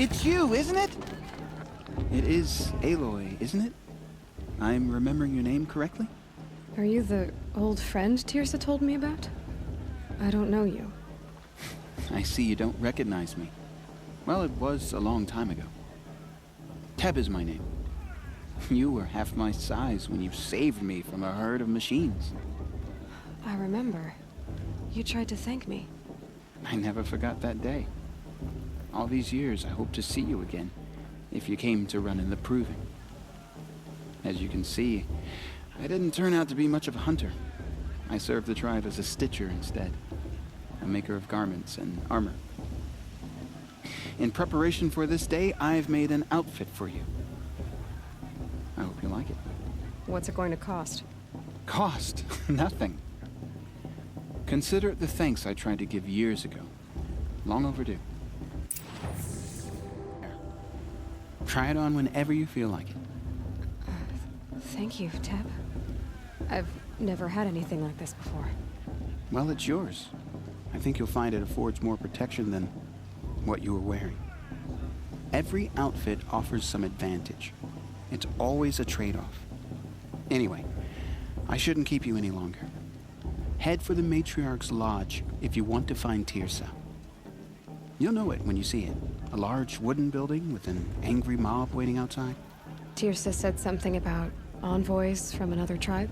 It's you, isn't it? It is Aloy, isn't it? I'm remembering your name correctly? Are you the old friend Tirsa told me about? I don't know you. I see you don't recognize me. Well, it was a long time ago. Teb is my name. You were half my size when you saved me from a herd of machines. I remember. You tried to thank me. I never forgot that day. All these years, I hope to see you again, if you came to run in the proving. As you can see, I didn't turn out to be much of a hunter. I served the tribe as a stitcher instead, a maker of garments and armor. In preparation for this day, I've made an outfit for you. I hope you like it. What's it going to cost? Cost? Nothing. Consider it the thanks I tried to give years ago. Long overdue. Try it on whenever you feel like it. Thank you, Teb. I've never had anything like this before. Well, it's yours. I think you'll find it affords more protection than what you were wearing. Every outfit offers some advantage. It's always a trade-off. Anyway, I shouldn't keep you any longer. Head for the Matriarch's Lodge if you want to find Tirsa. You'll know it when you see it. A large wooden building with an angry mob waiting outside. Tirsa said something about envoys from another tribe?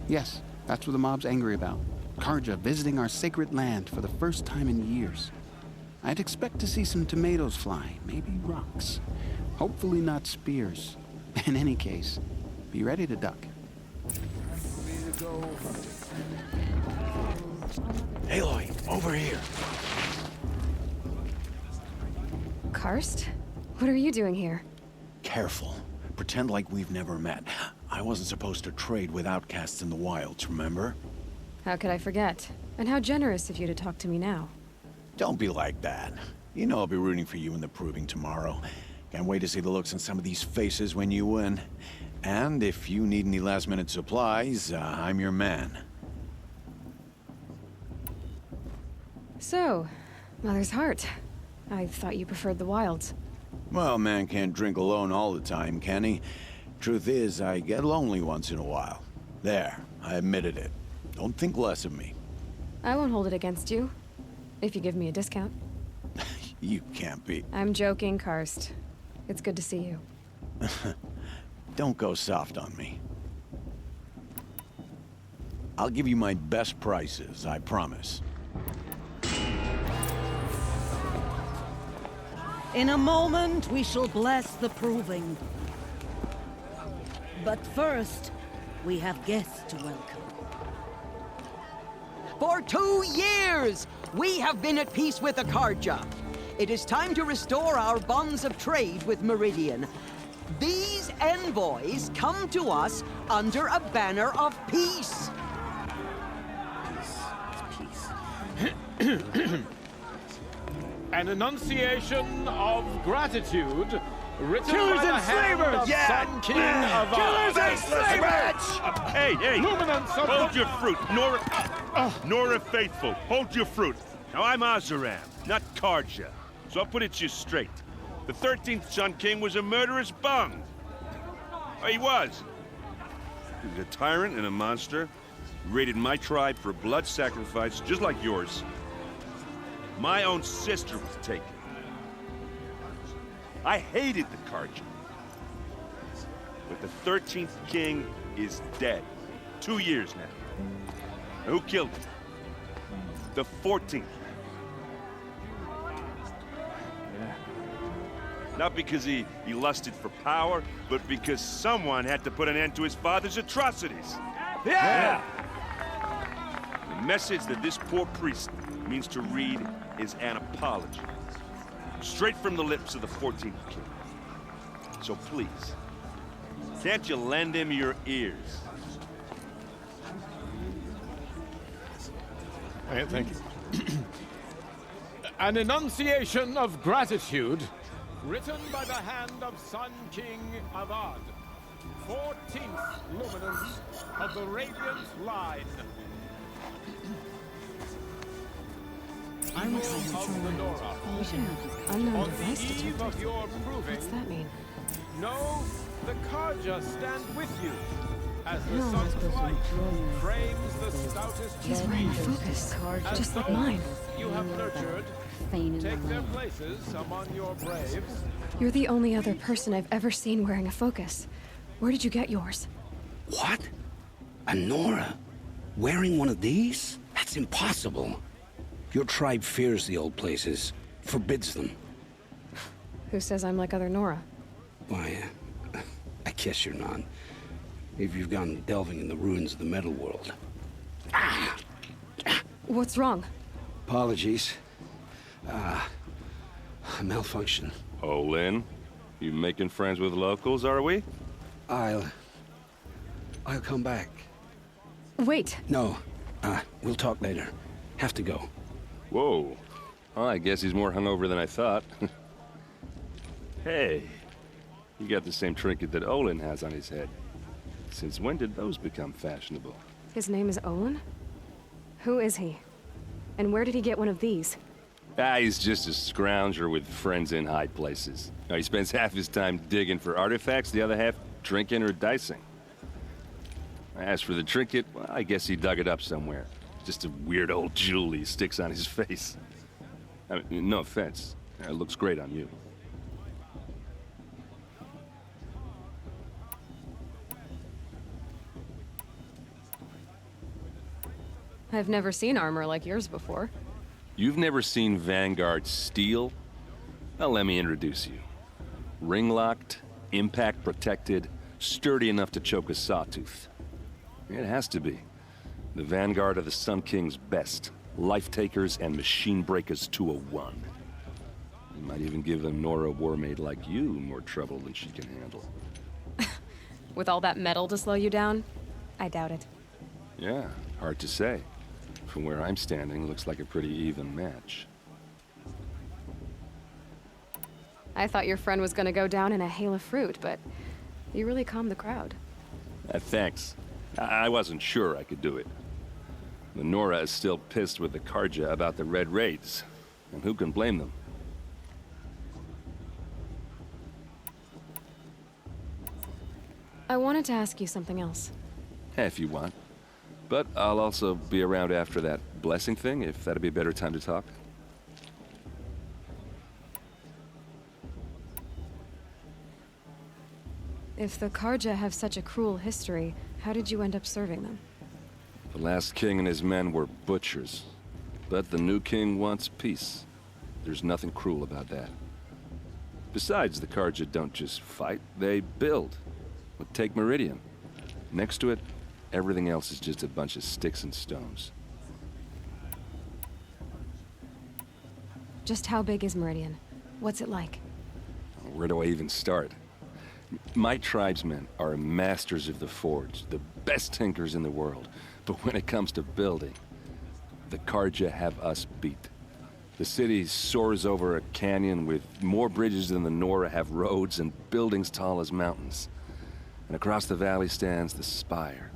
Yes, that's what the mob's angry about. Karja visiting our sacred land for the first time in years. I'd expect to see some tomatoes fly, maybe rocks. Hopefully not spears. In any case, be ready to duck. Aloy, over here. Karst? What are you doing here? Careful. Pretend like we've never met. I wasn't supposed to trade with outcasts in the wilds, remember? How could I forget? And how generous of you to talk to me now. Don't be like that. You know I'll be rooting for you in the proving tomorrow. Can't wait to see the looks on some of these faces when you win. And if you need any last-minute supplies, I'm your man. So, Mother's Heart. I thought you preferred the wilds. Well, man can't drink alone all the time, can he? Truth is, I get lonely once in a while. There, I admitted it. Don't think less of me. I won't hold it against you. If you give me a discount. You can't be. I'm joking, Karst. It's good to see you. Don't go soft on me. I'll give you my best prices, I promise. In a moment, we shall bless the proving. But first, we have guests to welcome. For 2 years, we have been at peace with the Karja. It is time to restore our bonds of trade with Meridian. These envoys come to us under a banner of peace. An enunciation of gratitude written Killers by the and hand slavers! of Sun King of Killers and slavers! Hey, hey! Luminance of Hold the... your fruit, Nora Faithful. Hold your fruit. Now, I'm Azaram, not Karja, so I'll put it to you straight. The 13th Sun King was a murderous bung. Oh, he was. He was a tyrant and a monster. He raided my tribe for blood sacrifice, just like yours. My own sister was taken. I hated the Karja. But the 13th King is dead. 2 years now. Now, who killed him? The 14th. Not because he lusted for power, but because someone had to put an end to his father's atrocities. Yeah! The message that this poor priest means to read is an apology. Straight from the lips of the 14th King. So please, can't you lend him your ears? Thank you. An enunciation of gratitude written by the hand of Sun King Avad, 14th luminance of the Radiant Line. evil of the Nora. Unknown On device the eve detected. of your proving, What's that mean? know the Karja stand with you, as the No. sun's light frames the stoutest He's wearing a focus, as just like those mine. you have nurtured take their places among your braves. You're the only other person I've ever seen wearing a focus. Where did you get yours? What? A Nora? Wearing one of these? That's impossible. Your tribe fears the old places, forbids them. Who says I'm like other Nora? Why, I guess you're not. If you've gone delving in the ruins of the metal world. What's wrong? Apologies. A malfunction. Oh, Lynn? You making friends with locals, are we? I'll come back. Wait. No, we'll talk later. Have to go. Whoa. Oh, I guess he's more hungover than I thought. Hey, you got the same trinket that Olin has on his head. Since when did those become fashionable? His name is Olin? Who is he? And where did he get one of these? He's just a scrounger with friends in high places. Now, he spends half his time digging for artifacts, the other half drinking or dicing. As for the trinket, well, I guess he dug it up somewhere. Just a weird old jewel he sticks on his face. I mean, no offense. It looks great on you. I've never seen armor like yours before. You've never seen Vanguard steel? Well, let me introduce you. Ring-locked, impact-protected, sturdy enough to choke a sawtooth. It has to be. The Vanguard of the Sun King's best. Life-takers and machine breakers to a one. You might even give a Nora warmaid like you more trouble than she can handle. With all that metal to slow you down? I doubt it. Yeah, hard to say. From where I'm standing, looks like a pretty even match. I thought your friend was gonna go down in a hail of fruit, but you really calmed the crowd. Thanks. I wasn't sure I could do it. The Nora is still pissed with the Karja about the Red Raids, and who can blame them? I wanted to ask you something else. If you want. But I'll also be around after that blessing thing, if that'd be a better time to talk. If the Karja have such a cruel history, how did you end up serving them? The last king and his men were butchers. But the new king wants peace. There's nothing cruel about that. Besides, the Karja don't just fight, they build. Take Meridian. Next to it, everything else is just a bunch of sticks and stones. Just how big is Meridian? What's it like? Where do I even start? My tribesmen are masters of the forge, the best tinkers in the world. But when it comes to building, the Karja have us beat. The city soars over a canyon with more bridges than the Nora have roads and buildings tall as mountains. And across the valley stands the spire,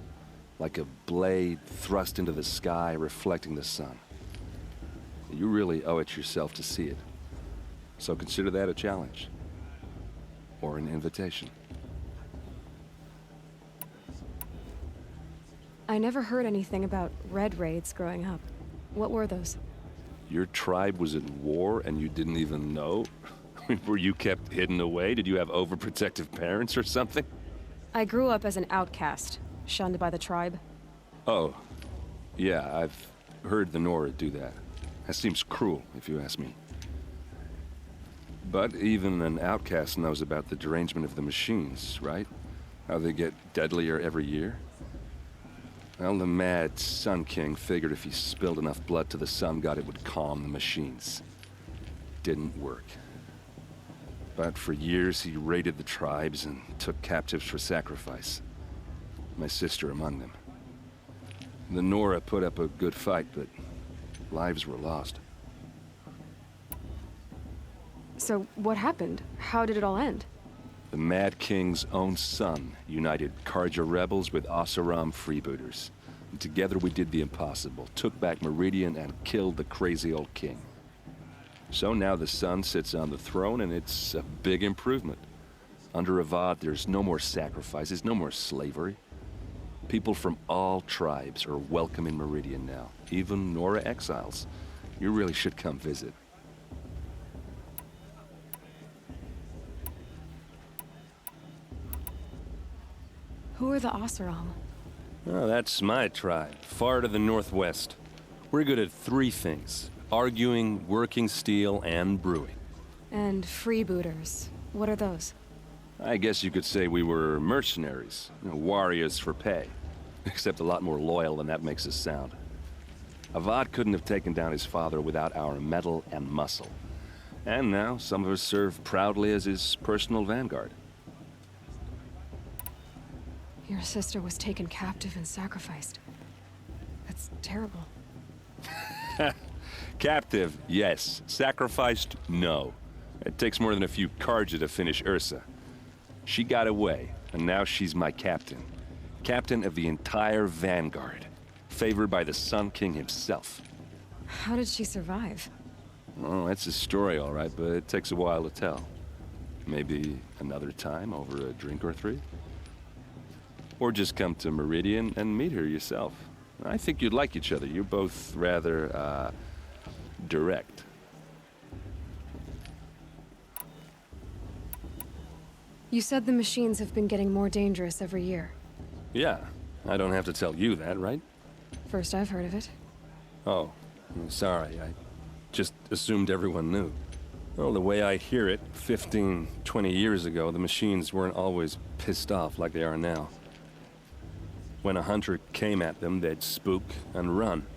like a blade thrust into the sky, reflecting the sun. You really owe it yourself to see it. So consider that a challenge. Or an invitation. I never heard anything about Red Raids growing up. What were those? Your tribe was at war and you didn't even know? Were you kept hidden away? Did you have overprotective parents or something? I grew up as an outcast, shunned by the tribe. Oh, yeah, I've heard the Nora do that. That seems cruel, if you ask me. But even an outcast knows about the derangement of the machines, right? How they get deadlier every year? Well, the mad Sun King figured if he spilled enough blood to the Sun God, it would calm the machines. Didn't work. But for years, he raided the tribes and took captives for sacrifice. My sister among them. The Nora put up a good fight, but lives were lost. So what happened? How did it all end? The Mad King's own son united Karja rebels with Oseram freebooters. Together we did the impossible, took back Meridian and killed the crazy old king. So now the sun sits on the throne and it's a big improvement. Under Avad, there's no more sacrifices, no more slavery. People from all tribes are welcome in Meridian now, even Nora exiles. You really should come visit. Who are the Oseram? Oh, that's my tribe, far to the northwest. We're good at 3 things: arguing, working steel, and brewing. And freebooters. What are those? I guess you could say we were mercenaries, warriors for pay. Except a lot more loyal than that makes us sound. Avad couldn't have taken down his father without our metal and muscle. And now some of us serve proudly as his personal vanguard. Your sister was taken captive and sacrificed. That's terrible. Captive, yes. Sacrificed, no. It takes more than a few Carja to finish Ursa. She got away, and now she's my captain. Captain of the entire vanguard. Favored by the Sun King himself. How did she survive? Oh, that's a story, all right, but it takes a while to tell. Maybe another time over a drink or 3? Or just come to Meridian and meet her yourself. I think you'd like each other. You're both rather, direct. You said the machines have been getting more dangerous every year. Yeah, I don't have to tell you that, right? First I've heard of it. Oh, I'm sorry. I just assumed everyone knew. Well, the way I hear it, 15, 20 years ago, the machines weren't always pissed off like they are now. When a hunter came at them, they'd spook and run.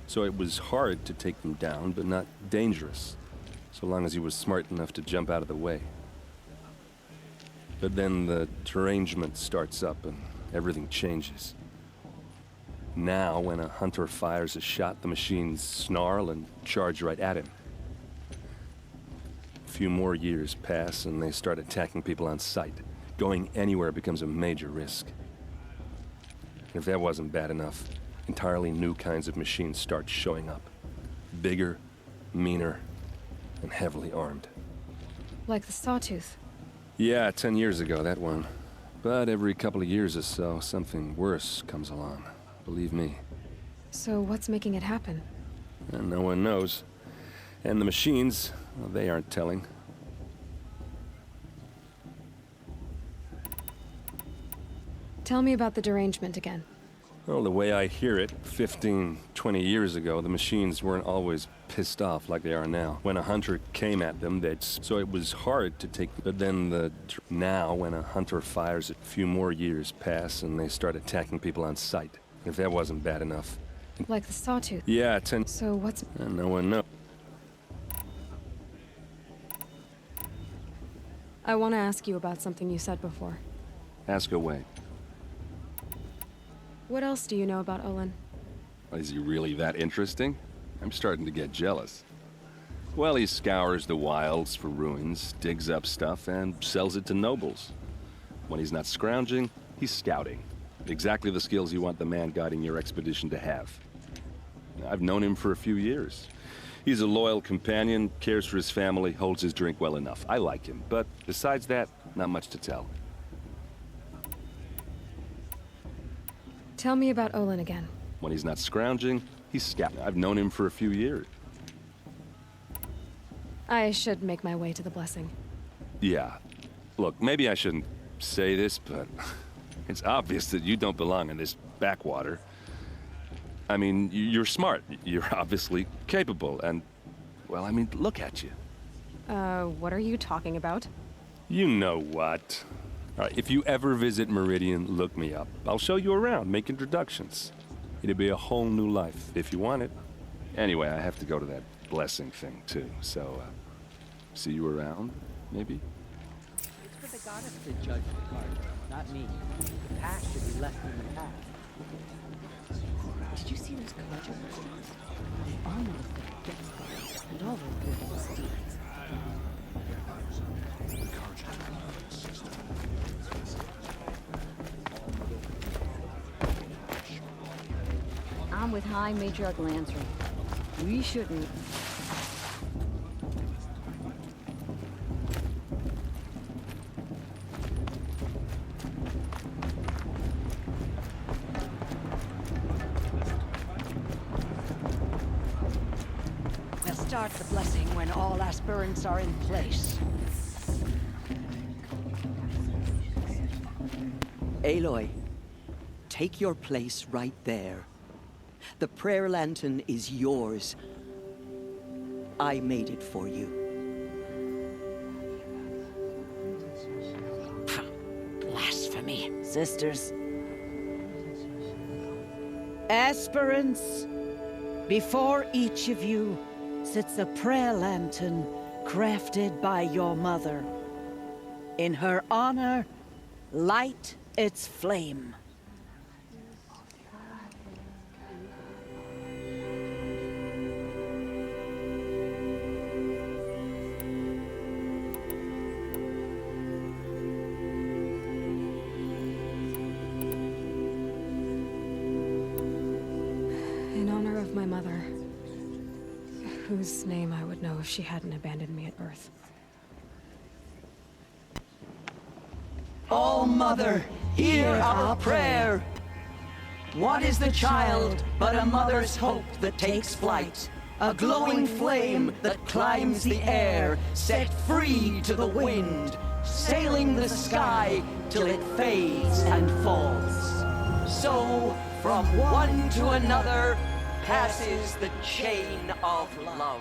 So it was hard to take them down, but not dangerous, so long as he was smart enough to jump out of the way. But then the derangement starts up and everything changes. Now, when a hunter fires a shot, the machines snarl and charge right at him. A few more years pass and they start attacking people on sight. Going anywhere becomes a major risk. If that wasn't bad enough, entirely new kinds of machines start showing up. Bigger, meaner, and heavily armed. Like the Sawtooth. Yeah, 10 years ago, that one. But every couple of years or so, something worse comes along. Believe me. So what's making it happen? And no one knows. And the machines, well, they aren't telling. Tell me about the derangement again. Well, the way I hear it, 15, 20 years ago, the machines weren't always pissed off like they are now. When a hunter came at them, so it was hard to take. But then now, when a hunter fires, a few more years pass and they start attacking people on sight. If that wasn't bad enough. Like the Sawtooth. Yeah, 10. So what's... And no one knows. I want to ask you about something you said before. Ask away. What else do you know about Olin? Is he really that interesting? I'm starting to get jealous. Well, he scours the wilds for ruins, digs up stuff, and sells it to nobles. When he's not scrounging, he's scouting. Exactly the skills you want the man guiding your expedition to have. I've known him for a few years. He's a loyal companion, cares for his family, holds his drink well enough. I like him, but besides that, not much to tell. Tell me about Olin again. When he's not scrounging, he's scouting. I've known him for a few years. I should make my way to the blessing. Yeah. Look, maybe I shouldn't say this, but it's obvious that you don't belong in this backwater. I mean, you're smart. You're obviously capable, and, well, I mean, look at you. What are you talking about? You know what. All right, if you ever visit Meridian, look me up. I'll show you around, make introductions. It'll be a whole new life, if you want it. Anyway, I have to go to that blessing thing, too, so, see you around, maybe? It's for the goddess to judge the card, not me. The past should be left in the past. Did you see those Carja machines? They almost like death guards and all their good steeds. come with High Matriarch Lansry. We shouldn't. We'll start the blessing when all aspirants are in place. Aloy, take your place right there. The prayer lantern is yours. I made it for you. Blasphemy, sisters. Aspirants, before each of you sits a prayer lantern crafted by your mother. In her honor, light its flame. In honor of my mother, whose name I would know if she hadn't abandoned me at birth. All Mother, hear our prayer. What is the child but a mother's hope that takes flight? A glowing flame that climbs the air, set free to the wind, sailing the sky till it fades and falls. So, from one to another, passes the chain of love.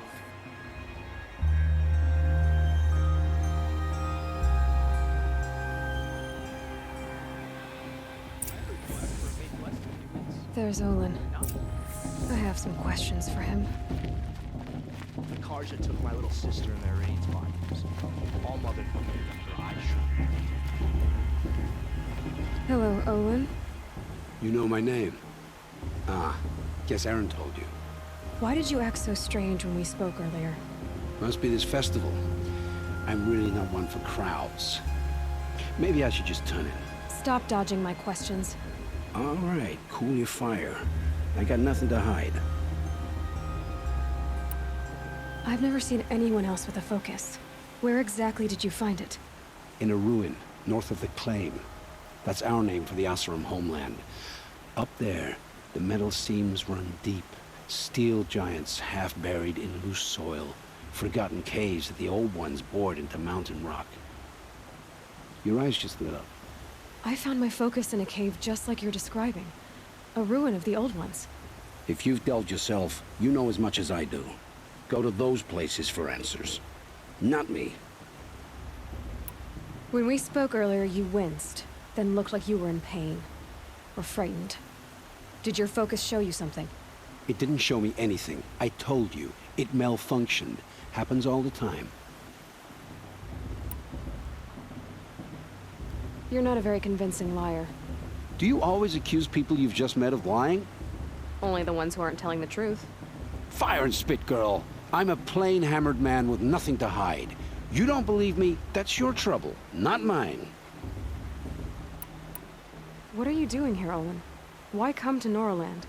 There's Olin. I have some questions for him. The Karja took my little sister in their raids 5 years ago. All Mother knew after I shot. Hello, Olin. You know my name? Ah, guess Aaron told you. Why did you act so strange when we spoke earlier? Must be this festival. I'm really not one for crowds. Maybe I should just turn in. Stop dodging my questions. All right, cool your fire. I got nothing to hide. I've never seen anyone else with a focus. Where exactly did you find it? In a ruin, north of the Claim. That's our name for the Oseram homeland. Up there, the metal seams run deep. Steel giants half buried in loose soil. Forgotten caves that the old ones bored into mountain rock. Your eyes just lit up. I found my focus in a cave just like you're describing. A ruin of the old ones. If you've delved yourself, you know as much as I do. Go to those places for answers. Not me. When we spoke earlier, you winced, then looked like you were in pain. Or frightened. Did your focus show you something? It didn't show me anything. I told you. It malfunctioned. Happens all the time. You're not a very convincing liar. Do you always accuse people you've just met of lying? Only the ones who aren't telling the truth. Fire and spit, girl. I'm a plain hammered man with nothing to hide. You don't believe me? That's your trouble, not mine. What are you doing here, Olin? Why come to Norland?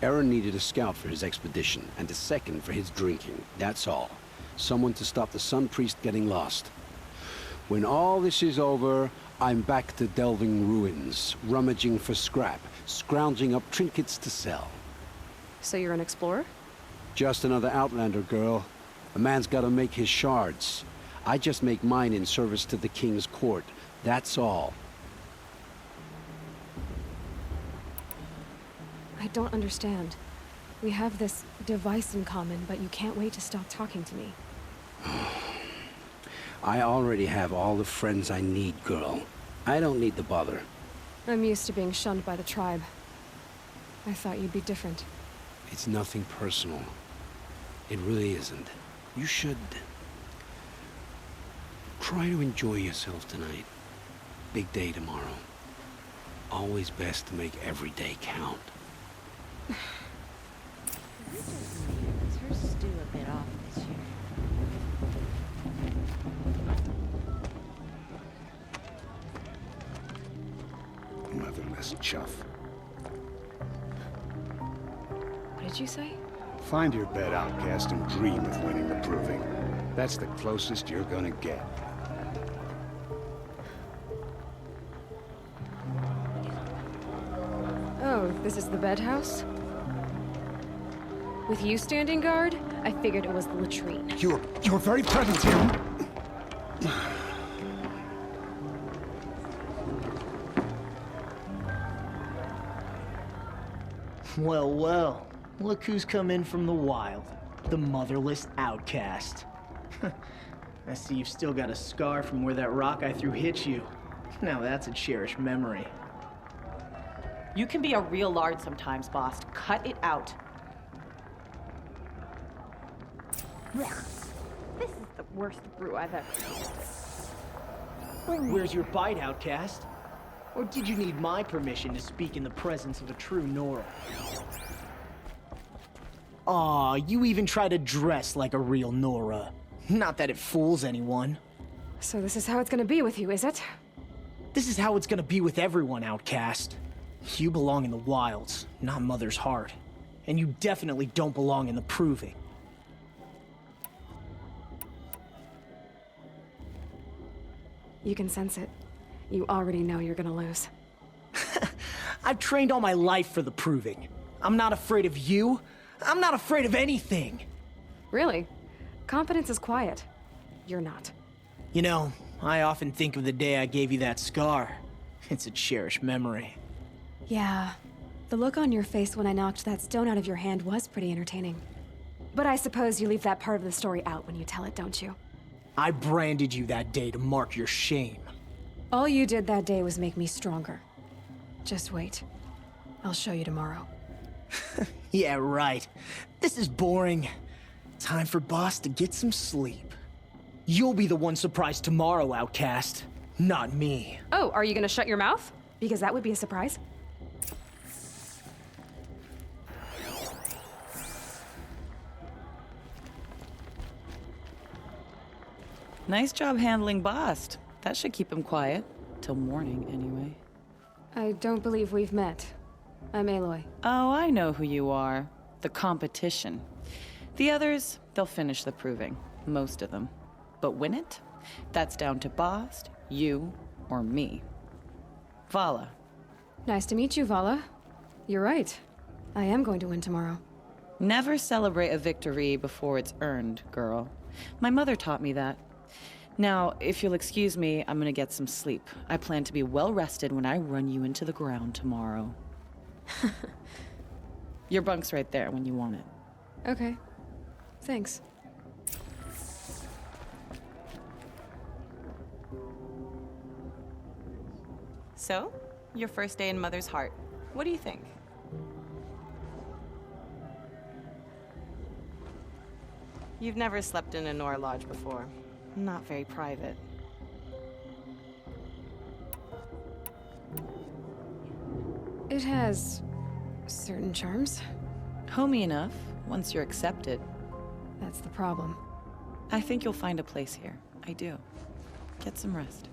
Aaron needed a scout for his expedition, and a second for his drinking. That's all. Someone to stop the Sun Priest getting lost. When all this is over, I'm back to delving ruins, rummaging for scrap, scrounging up trinkets to sell. So you're an explorer? Just another Outlander, girl. A man's gotta make his shards. I just make mine in service to the King's court. That's all. I don't understand. We have this device in common, but you can't wait to stop talking to me. I already have all the friends I need, girl. I don't need the bother. I'm used to being shunned by the tribe. I thought you'd be different. It's nothing personal. It really isn't. You should... try to enjoy yourself tonight. Big day tomorrow. Always best to make every day count. Is her stew a bit off this year? Motherless chuff. did you say? Find your bed, outcast, and dream of winning the proving. That's the closest you're gonna get. Oh, this is the bed house? With you standing guard, I figured it was the latrine. Your very presence here. Well, well. Look who's come in from the wild. The motherless outcast. I see you've still got a scar from where that rock I threw hit you. Now that's a cherished memory. You can be a real lard sometimes, boss. Cut it out. This is the worst brew I've ever tasted. Where's your bite, outcast? Or did you need my permission to speak in the presence of a true Nora? Aw, you even try to dress like a real Nora. Not that it fools anyone. So this is how it's gonna be with you, is it? This is how it's gonna be with everyone, outcast. You belong in the wilds, not Mother's heart. And you definitely don't belong in the proving. You can sense it. You already know you're gonna lose. I've trained all my life for the proving. I'm not afraid of you. I'm not afraid of anything. Really? Confidence is quiet. You're not. You know, I often think of the day I gave you that scar. It's a cherished memory. Yeah. The look on your face when I knocked that stone out of your hand was pretty entertaining. But I suppose you leave that part of the story out when you tell it, don't you? I branded you that day to mark your shame. All you did that day was make me stronger. Just wait. I'll show you tomorrow. Yeah, right. This is boring. Time for Boss to get some sleep. You'll be the one surprised tomorrow, outcast. Not me. Oh, are you gonna shut your mouth? Because that would be a surprise. Nice job handling Bast. That should keep him quiet. Till morning, anyway. I don't believe we've met. I'm Aloy. Oh, I know who you are. The competition. The others, they'll finish the proving. Most of them. But win it? That's down to Bast, you, or me. Vala. Nice to meet you, Vala. You're right. I am going to win tomorrow. Never celebrate a victory before it's earned, girl. My mother taught me that. Now, if you'll excuse me, I'm gonna get some sleep. I plan to be well rested when I run you into the ground tomorrow. Your bunk's right there when you want it. Okay. Thanks. So, your first day in Mother's heart. What do you think? You've never slept in a Nora lodge before. Not very private. It has certain charms. Homey enough, once you're accepted. That's the problem. I think you'll find a place here. I do. Get some rest.